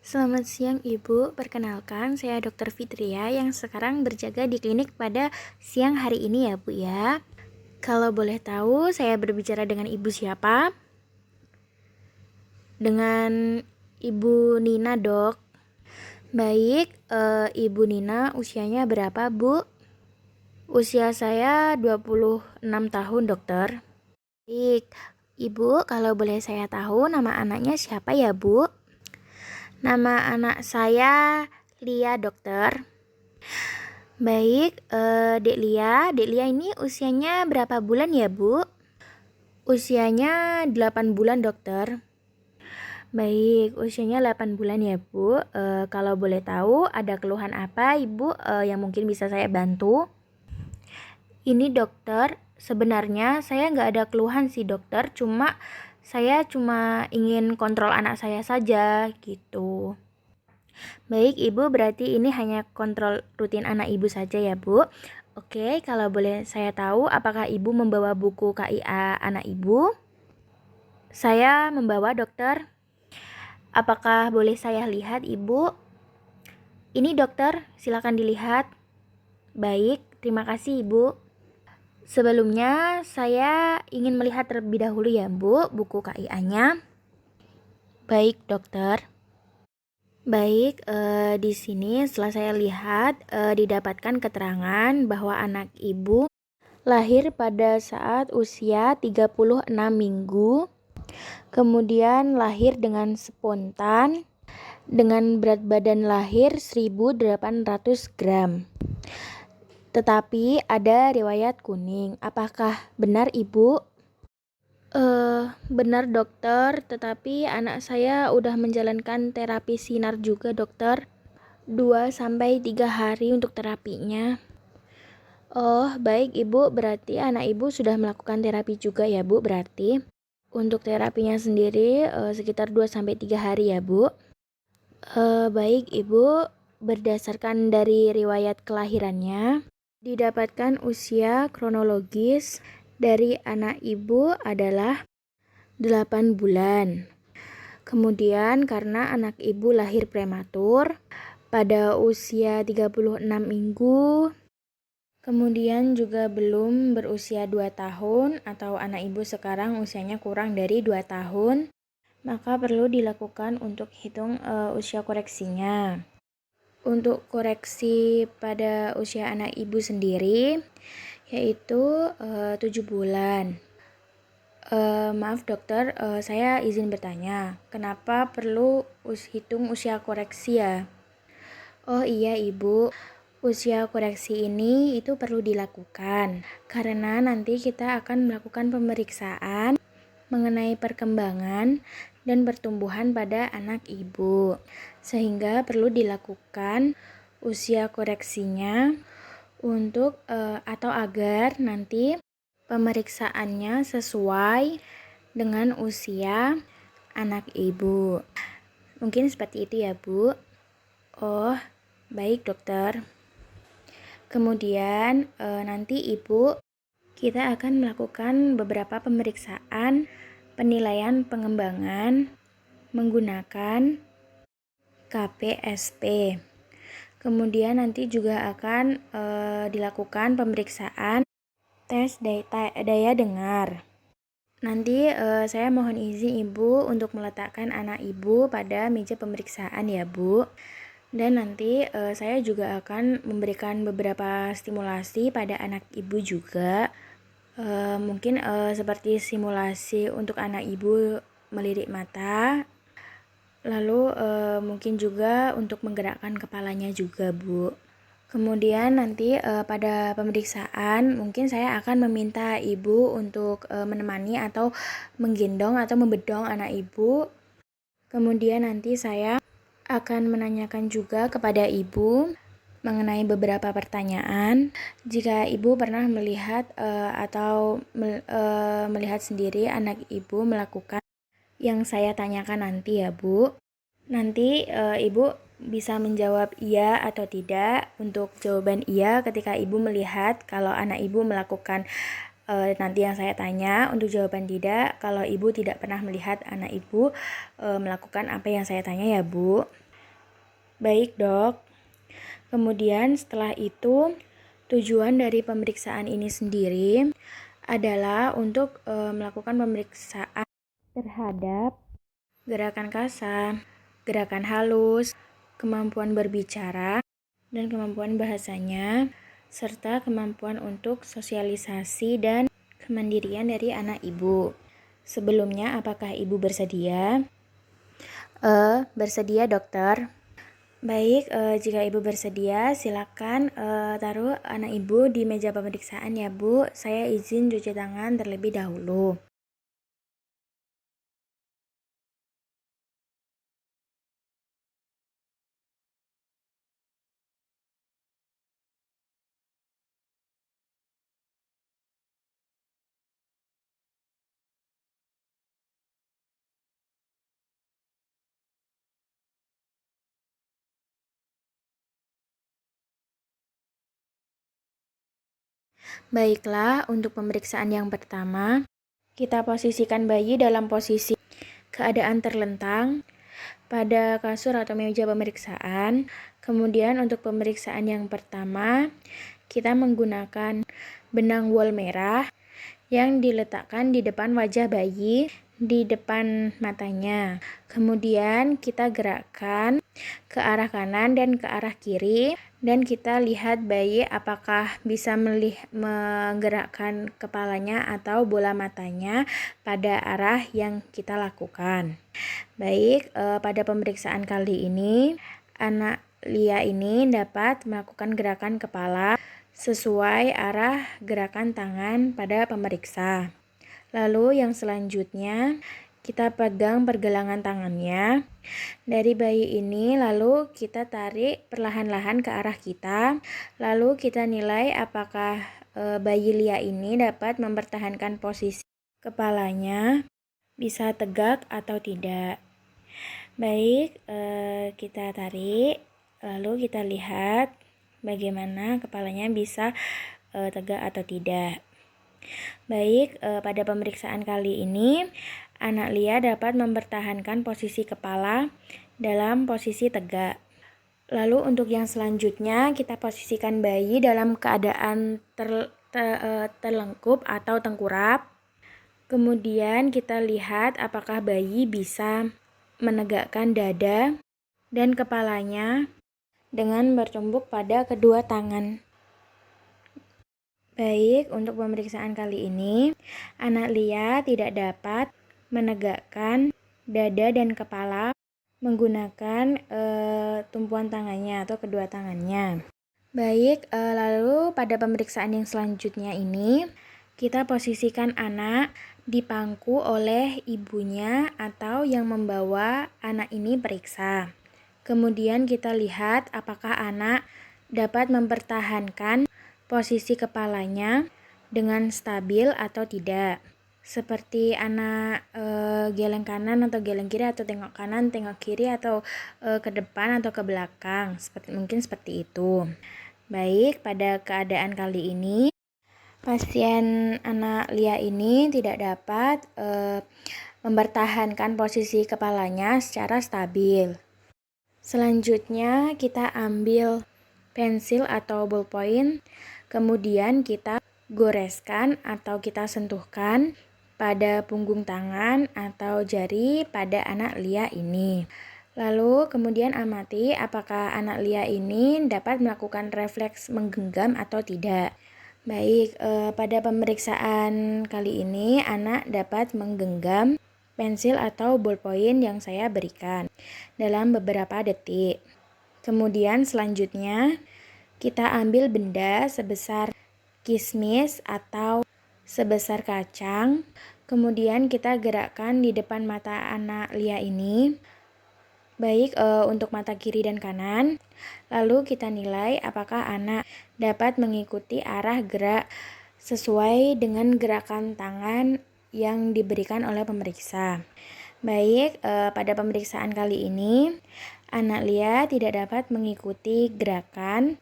Selamat siang Ibu, perkenalkan saya Dr. Fitria yang sekarang berjaga di klinik pada siang hari ini ya Bu ya. Kalau boleh tahu saya berbicara dengan Ibu siapa? Dengan Ibu Nina dok. Baik, Ibu Nina usianya berapa Bu? Usia saya 26 tahun dokter. Baik, Ibu kalau boleh saya tahu nama anaknya siapa ya Bu? Nama anak saya Lia dokter. Baik, Dek Lia ini usianya berapa bulan ya Bu? Usianya 8 bulan dokter. Baik, usianya 8 bulan ya Bu. Kalau boleh tahu ada keluhan apa Ibu yang mungkin bisa saya bantu? Ini dokter, sebenarnya saya nggak ada keluhan sih dokter, saya cuma ingin kontrol anak saya saja gitu. Baik Ibu, berarti ini hanya kontrol rutin anak Ibu saja ya Bu. Oke, kalau boleh saya tahu apakah Ibu membawa buku KIA anak Ibu? Saya membawa dokter. Apakah boleh saya lihat Ibu? Ini dokter, silakan dilihat. Baik, terima kasih Ibu. Sebelumnya saya ingin melihat terlebih dahulu ya Bu, buku KIA-nya. Baik dokter. Baik, di sini setelah saya lihat didapatkan keterangan bahwa anak Ibu lahir pada saat usia 36 minggu, kemudian lahir dengan spontan, dengan berat badan lahir 1800 gram. Tetapi ada riwayat kuning. Apakah benar Ibu? Benar dokter, tetapi anak saya udah menjalankan terapi sinar juga dokter. 2-3 hari untuk terapinya. Oh, baik Ibu, berarti anak Ibu sudah melakukan terapi juga ya Bu, berarti. Untuk terapinya sendiri sekitar 2-3 hari ya Bu. Baik Ibu, berdasarkan dari riwayat kelahirannya, didapatkan usia kronologis dari anak Ibu adalah 8 bulan. Kemudian karena anak Ibu lahir prematur pada usia 36 minggu, kemudian juga belum berusia 2 tahun atau anak Ibu sekarang usianya kurang dari 2 tahun, maka perlu dilakukan untuk hitung usia koreksinya. Untuk koreksi pada usia anak Ibu sendiri yaitu 7 bulan. Maaf dokter, saya izin bertanya, kenapa perlu hitung usia koreksi ya? Oh iya Ibu, usia koreksi ini itu perlu dilakukan karena nanti kita akan melakukan pemeriksaan mengenai perkembangan dan pertumbuhan pada anak Ibu, sehingga perlu dilakukan usia koreksinya untuk atau agar nanti pemeriksaannya sesuai dengan usia anak Ibu. Mungkin seperti itu ya Bu. Oh, baik dokter. Kemudian nanti Ibu kita akan melakukan beberapa pemeriksaan penilaian pengembangan menggunakan KPSP. Kemudian nanti juga akan dilakukan pemeriksaan tes daya dengar. Nanti saya mohon izin Ibu untuk meletakkan anak Ibu pada meja pemeriksaan ya Bu. Dan nanti saya juga akan memberikan beberapa stimulasi pada anak Ibu juga. Mungkin seperti simulasi untuk anak Ibu melirik mata. Lalu mungkin juga untuk menggerakkan kepalanya juga Bu. Kemudian nanti pada pemeriksaan mungkin saya akan meminta Ibu untuk menemani atau menggendong atau membedong anak Ibu. Kemudian nanti saya akan menanyakan juga kepada Ibu mengenai beberapa pertanyaan. Jika Ibu pernah melihat atau melihat sendiri anak Ibu melakukan yang saya tanyakan nanti ya Bu. Nanti Ibu bisa menjawab iya atau tidak. Untuk jawaban iya ketika Ibu melihat kalau anak Ibu melakukan nanti yang saya tanya. Untuk jawaban tidak kalau Ibu tidak pernah melihat anak Ibu melakukan apa yang saya tanya ya Bu. Baik, Dok. Kemudian setelah itu, tujuan dari pemeriksaan ini sendiri adalah untuk melakukan pemeriksaan terhadap gerakan kasar, gerakan halus, kemampuan berbicara, dan kemampuan bahasanya, serta kemampuan untuk sosialisasi dan kemandirian dari anak ibu. Sebelumnya, apakah ibu bersedia? Bersedia, dokter. Baik, jika ibu bersedia, silakan taruh anak ibu di meja pemeriksaan ya, Bu. Saya izin cuci tangan terlebih dahulu. Baiklah, untuk pemeriksaan yang pertama, kita posisikan bayi dalam posisi keadaan terlentang pada kasur atau meja pemeriksaan. Kemudian untuk pemeriksaan yang pertama, kita menggunakan benang wol merah yang diletakkan di depan wajah bayi, di depan matanya. Kemudian kita gerakkan ke arah kanan dan ke arah kiri, dan kita lihat bayi apakah bisa menggerakkan kepalanya atau bola matanya pada arah yang kita lakukan. Baik, pada pemeriksaan kali ini, anak Lia ini dapat melakukan gerakan kepala sesuai arah gerakan tangan pada pemeriksa. Lalu yang selanjutnya, kita pegang pergelangan tangannya dari bayi ini, lalu kita tarik perlahan-lahan ke arah kita. Lalu kita nilai apakah bayi Lia ini dapat mempertahankan posisi kepalanya bisa tegak atau tidak. Baik, kita tarik, lalu kita lihat bagaimana kepalanya bisa tegak atau tidak. Baik, pada pemeriksaan kali ini, anak Lia dapat mempertahankan posisi kepala dalam posisi tegak. Lalu untuk yang selanjutnya, kita posisikan bayi dalam keadaan terlengkup atau tengkurap. Kemudian kita lihat apakah bayi bisa menegakkan dada dan kepalanya dengan bertumbuk pada kedua tangan. Baik, untuk pemeriksaan kali ini, anak Lia tidak dapat menegakkan dada dan kepala menggunakan tumpuan tangannya atau kedua tangannya. Baik, lalu pada pemeriksaan yang selanjutnya ini, kita posisikan anak dipangku oleh ibunya atau yang membawa anak ini periksa. Kemudian kita lihat apakah anak dapat mempertahankan posisi kepalanya dengan stabil atau tidak. Seperti anak geleng kanan atau geleng kiri, atau tengok kanan, tengok kiri, atau ke depan atau ke belakang. Mungkin seperti itu. Baik, pada keadaan kali ini, pasien anak Lia ini tidak dapat mempertahankan posisi kepalanya secara stabil. Selanjutnya kita ambil pensil atau ballpoint, kemudian kita goreskan atau kita sentuhkan pada punggung tangan atau jari pada anak Lia ini. Lalu kemudian amati apakah anak Lia ini dapat melakukan refleks menggenggam atau tidak. Baik, pada pemeriksaan kali ini anak dapat menggenggam pensil atau ballpoint yang saya berikan dalam beberapa detik. Kemudian selanjutnya kita ambil benda sebesar kismis atau sebesar kacang. Kemudian kita gerakkan di depan mata anak Lia ini. Baik, untuk mata kiri dan kanan. Lalu kita nilai apakah anak dapat mengikuti arah gerak sesuai dengan gerakan tangan yang diberikan oleh pemeriksa. Baik, pada pemeriksaan kali ini, anak Lia tidak dapat mengikuti gerakan.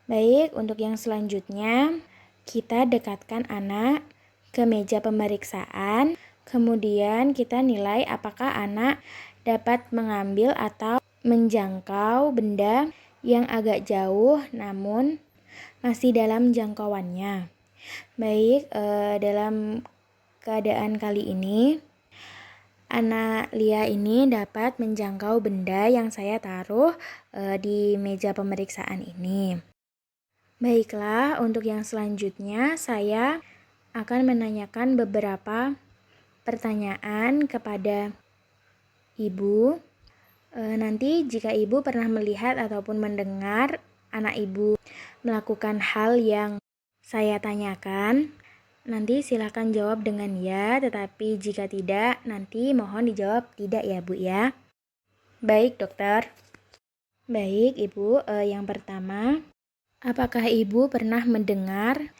Baik, untuk yang selanjutnya, kita dekatkan anak ke meja pemeriksaan. Kemudian kita nilai apakah anak dapat mengambil atau menjangkau benda yang agak jauh namun masih dalam jangkauannya. Baik, dalam keadaan kali ini anak Lia ini dapat menjangkau benda yang saya taruh di meja pemeriksaan ini. Baiklah, untuk yang selanjutnya saya akan menanyakan beberapa pertanyaan kepada Ibu. Nanti jika Ibu pernah melihat ataupun mendengar anak Ibu melakukan hal yang saya tanyakan, nanti silakan jawab dengan ya, tetapi jika tidak, nanti mohon dijawab tidak ya Bu ya. Baik dokter. Baik Ibu, yang pertama, apakah Ibu pernah mendengar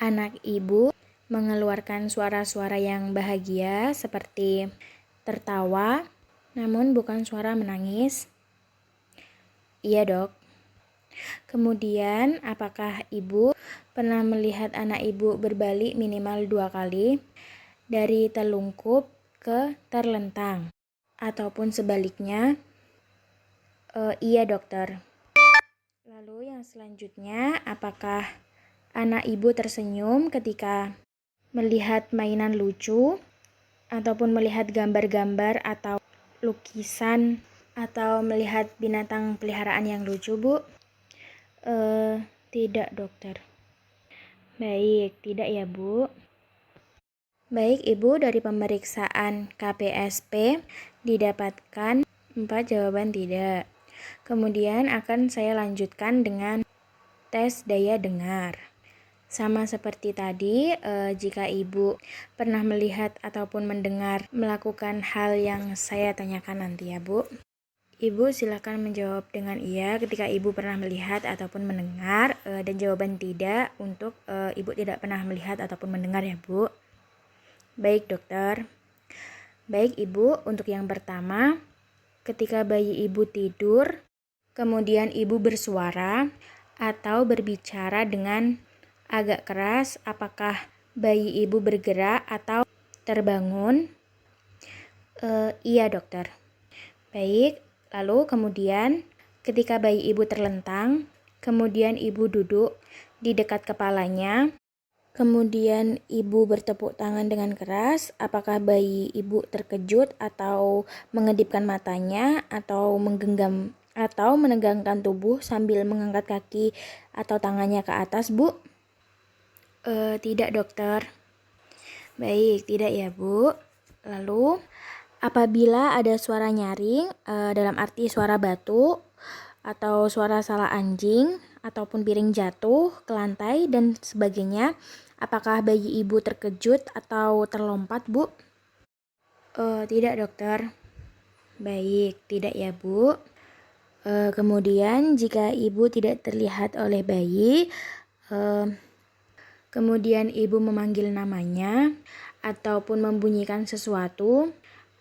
anak Ibu mengeluarkan suara-suara yang bahagia seperti tertawa, namun bukan suara menangis? Iya dok. Kemudian, apakah Ibu pernah melihat anak Ibu berbalik minimal 2 kali dari telungkup ke terlentang? Ataupun sebaliknya? Iya dokter. Lalu yang selanjutnya, apakah anak Ibu tersenyum ketika melihat mainan lucu? Ataupun melihat gambar-gambar atau lukisan atau melihat binatang peliharaan yang lucu, Bu? Tidak, dokter. Baik, tidak ya, Bu. Baik, Ibu, dari pemeriksaan KPSP didapatkan 4 jawaban tidak. Kemudian akan saya lanjutkan dengan tes daya dengar. Sama seperti tadi, jika Ibu pernah melihat ataupun mendengar melakukan hal yang saya tanyakan nanti ya Bu. Ibu silakan menjawab dengan iya ketika Ibu pernah melihat ataupun mendengar, dan jawaban tidak untuk Ibu tidak pernah melihat ataupun mendengar ya Bu. Baik dokter. Baik Ibu, untuk yang pertama, ketika bayi Ibu tidur, kemudian Ibu bersuara atau berbicara dengan agak keras, apakah bayi Ibu bergerak atau terbangun? Iya dokter. Baik, lalu kemudian ketika bayi Ibu terlentang, kemudian Ibu duduk di dekat kepalanya, kemudian Ibu bertepuk tangan dengan keras, apakah bayi Ibu terkejut atau mengedipkan matanya atau menggenggam atau menegangkan tubuh sambil mengangkat kaki atau tangannya ke atas, Bu? Tidak dokter. Baik, tidak ya Bu. Lalu apabila ada suara nyaring, dalam arti suara batu atau suara salah anjing ataupun piring jatuh ke lantai dan sebagainya, apakah bayi Ibu terkejut atau terlompat, Bu? Tidak dokter. Baik, tidak ya Bu. Kemudian jika Ibu tidak terlihat oleh bayi, kemudian Ibu memanggil namanya ataupun membunyikan sesuatu,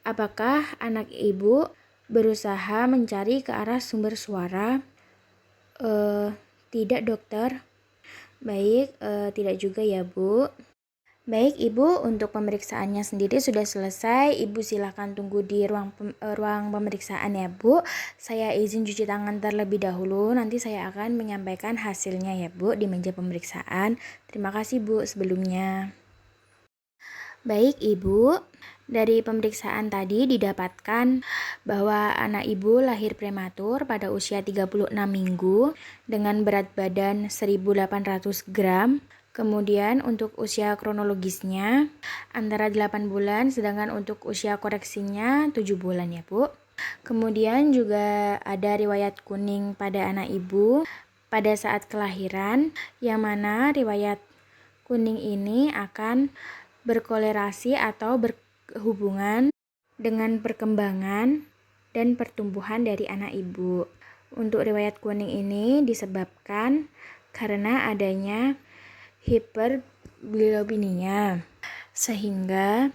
apakah anak Ibu berusaha mencari ke arah sumber suara? Tidak dokter. Baik, tidak juga ya Bu. Baik Ibu, untuk pemeriksaannya sendiri sudah selesai. Ibu silakan tunggu di ruang pemeriksaan ya Bu. Saya izin cuci tangan terlebih dahulu. Nanti saya akan menyampaikan hasilnya ya Bu di meja pemeriksaan. Terima kasih Bu sebelumnya. Baik Ibu, dari pemeriksaan tadi didapatkan bahwa anak Ibu lahir prematur pada usia 36 minggu dengan berat badan 1.800 gram. Kemudian untuk usia kronologisnya antara 8 bulan, sedangkan untuk usia koreksinya 7 bulan ya Bu. Kemudian juga ada riwayat kuning pada anak Ibu pada saat kelahiran, yang mana riwayat kuning ini akan berkolerasi atau berhubungan dengan perkembangan dan pertumbuhan dari anak Ibu. Untuk riwayat kuning ini disebabkan karena adanya hiperbilirubinemia, sehingga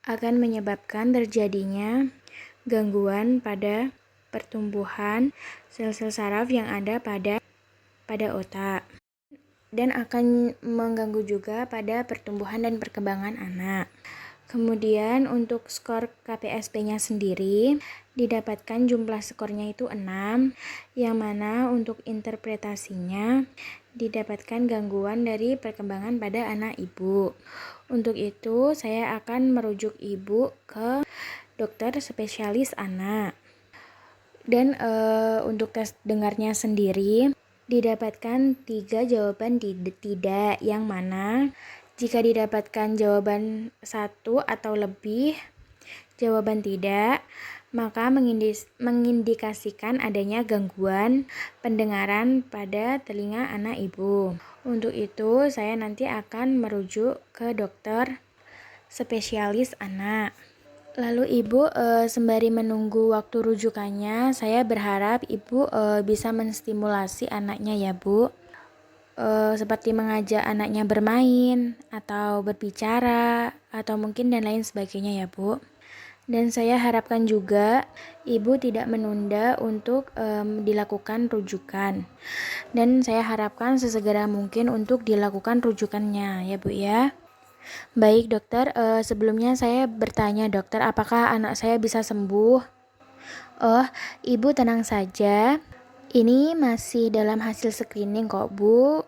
akan menyebabkan terjadinya gangguan pada pertumbuhan sel-sel saraf yang ada pada otak, dan akan mengganggu juga pada pertumbuhan dan perkembangan anak. Kemudian untuk skor KPSP-nya sendiri didapatkan jumlah skornya itu 6, yang mana untuk interpretasinya didapatkan gangguan dari perkembangan pada anak ibu. Untuk itu saya akan merujuk ibu ke dokter spesialis anak. Dan untuk tes dengarnya sendiri didapatkan 3 jawaban tidak, yang mana jika didapatkan jawaban 1 atau lebih jawaban tidak, maka mengindikasikan adanya gangguan pendengaran pada telinga anak ibu. Untuk itu, saya nanti akan merujuk ke dokter spesialis anak. Lalu Ibu, sembari menunggu waktu rujukannya, saya berharap Ibu bisa menstimulasi anaknya ya Bu. Seperti mengajak anaknya bermain, atau berbicara, atau mungkin dan lain sebagainya ya Bu. Dan saya harapkan juga Ibu tidak menunda untuk dilakukan rujukan. Dan saya harapkan sesegera mungkin untuk dilakukan rujukannya ya Bu ya. Baik dokter, sebelumnya saya bertanya dokter, apakah anak saya bisa sembuh? Oh, Ibu tenang saja. Ini masih dalam hasil screening kok Bu,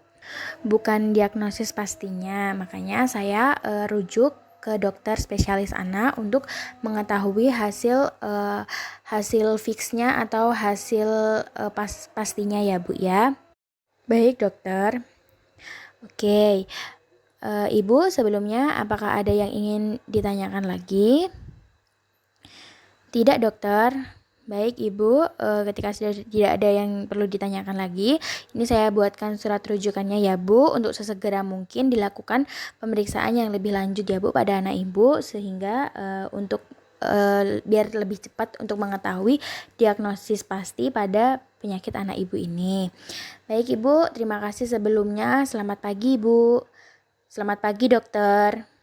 bukan diagnosis pastinya. Makanya saya rujuk ke dokter spesialis anak untuk mengetahui hasil fixnya atau hasil pastinya ya Bu ya. Baik dokter. Oke. Ibu sebelumnya apakah ada yang ingin ditanyakan lagi? Tidak dokter. Baik Ibu, ketika sudah tidak ada yang perlu ditanyakan lagi, ini saya buatkan surat rujukannya ya Bu, untuk sesegera mungkin dilakukan pemeriksaan yang lebih lanjut ya Bu pada anak Ibu, sehingga untuk biar lebih cepat untuk mengetahui diagnosis pasti pada penyakit anak Ibu ini. Baik Ibu, terima kasih sebelumnya. Selamat pagi Ibu. Selamat pagi dokter.